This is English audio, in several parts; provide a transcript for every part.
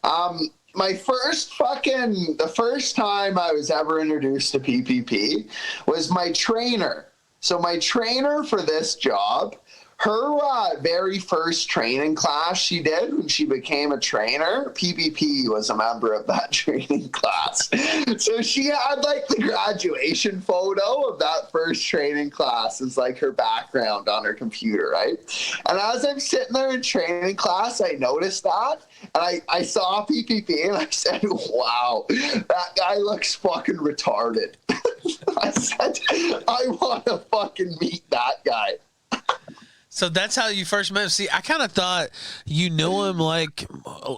My the first time I was ever introduced to PPP was my trainer. So my trainer for this job, her very first training class she did when she became a trainer, PPP was a member of that training class. So she had like the graduation photo of that first training class as like her background on her computer, right? And as I'm sitting there in training class, I noticed that. And I saw PPP and I said, wow, that guy looks fucking retarded. I said, I want to fucking meet that guy. So that's how you first met him. See, I kind of thought you knew him like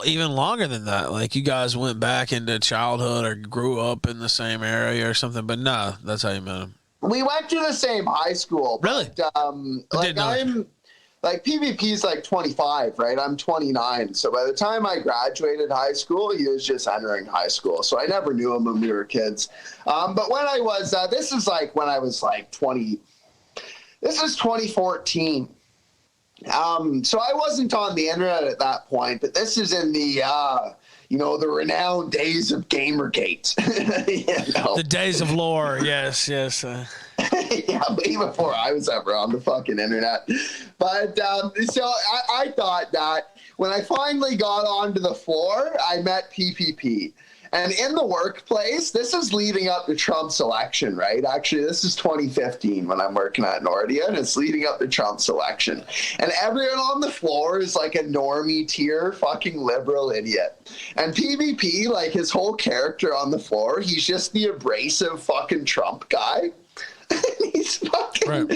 even longer than that. Like you guys went back into childhood or grew up in the same area or something. But no, that's how you met him. We went to the same high school. Really? But, like PVP's like 25, right? I'm 29. So by the time I graduated high school, he was just entering high school. So I never knew him when we were kids. But when I was, this is like when I was like 20, this is 2014. So I wasn't on the internet at that point, but this is in the, the renowned days of Gamergate. The days of lore. Yes. Yeah, way before I was ever on the fucking internet. But so I thought that when I finally got onto the floor, I met PPP. And in the workplace, this is leading up to Trump's election, right? Actually, this is 2015 when I'm working at Nordia, and it's leading up to Trump's election. And everyone on the floor is like a normie tier fucking liberal idiot. And PvP, like his whole character on the floor, he's just the abrasive fucking Trump guy. He's fucking, right.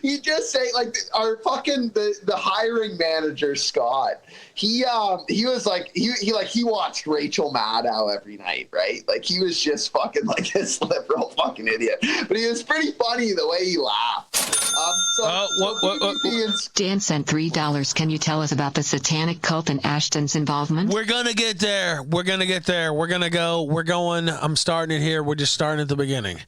He'd just say like our fucking the hiring manager Scott. He was like he watched Rachel Maddow every night, right? Like he was just fucking like this liberal fucking idiot. But he was pretty funny the way he laughed. Dan sent $3. Can you tell us about the satanic cult and Ashton's involvement? We're gonna get there. We're going. I'm starting it here. We're just starting at the beginning.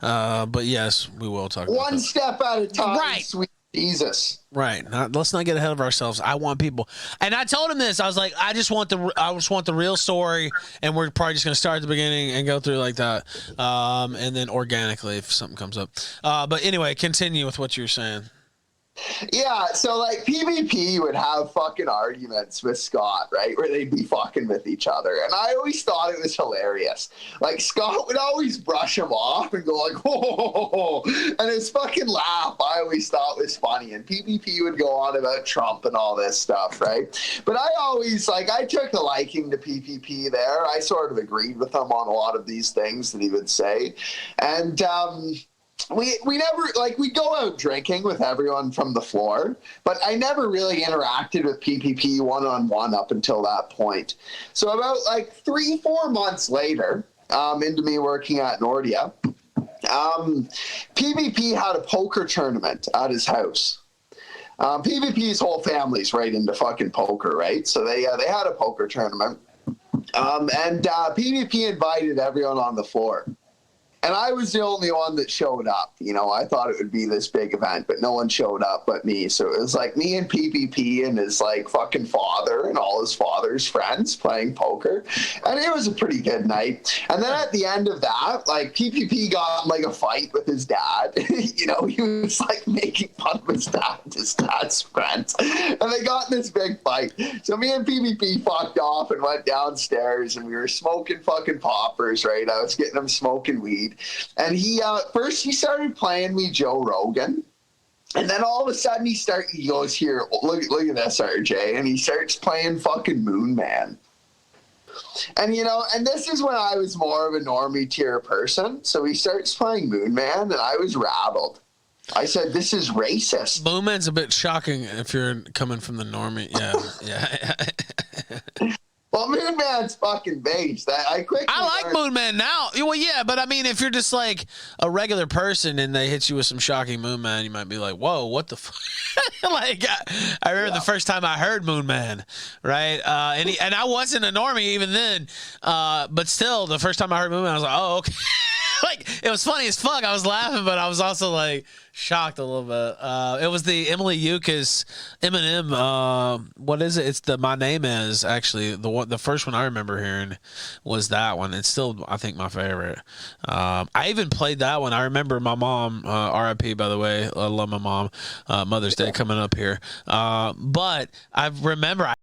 But yes, we will talk. One step at a time. Right. Sweet Jesus. Right. Let's not get ahead of ourselves. I want people, and I told him this. I was like, I just want the real story, and we're probably just gonna start at the beginning and go through like that, and then organically if something comes up. But anyway, continue with what you were saying. Yeah, so like PvP would have fucking arguments with Scott, right? Where they'd be fucking with each other. And I always thought it was hilarious. Like Scott would always brush him off and go like, whoa, and his fucking laugh I always thought was funny. And PvP would go on about Trump and all this stuff, right? But I always I took a liking to PvP there. I sort of agreed with him on a lot of these things that he would say. And we never we go out drinking with everyone from the floor, but I never really interacted with PPP one-on-one up until that point. So about 3-4 months later, into me working at Nordia, PPP had a poker tournament at his house. PPP's whole family's right into fucking poker, right? So they had a poker tournament, and PPP invited everyone on the floor. And I was the only one that showed up. I thought it would be this big event, but no one showed up but me. So it was like me and PPP and his fucking father and all his father's friends playing poker. And it was a pretty good night. And then at the end of that, PPP got a fight with his dad. He was making fun of his dad's friends. And they got in this big fight. So me and PPP fucked off and went downstairs and we were smoking fucking poppers, right? I was getting him smoking weed. And he first he started playing me Joe Rogan, and then all of a sudden he goes, here, look at this, RJ, and he starts playing fucking Moon Man. And and this is when I was more of a normie tier person, so he starts playing Moon Man, and I was rattled. I said, this is racist. Moon Man's a bit shocking if you're coming from the normie. Yeah. Well, Moon Man's fucking based. I like Moon Man now. Well, yeah, but I mean, if you're just a regular person and they hit you with some shocking Moon Man, you might be like, whoa, what the fuck? I remember the first time I heard Moon Man, right? And I wasn't a normie even then, but still, the first time I heard Moon Man, I was like, oh, okay. like it was funny as fuck. I was laughing, but I was also like shocked a little bit. It was the Emily Yukas Eminem. What is it? It's the My Name Is, actually the first one I remember hearing was that one. It's still, I think, my favorite. I even played that one. I remember my mom, R.I.P. by the way. I love my mom. Mother's Day coming up here. But I remember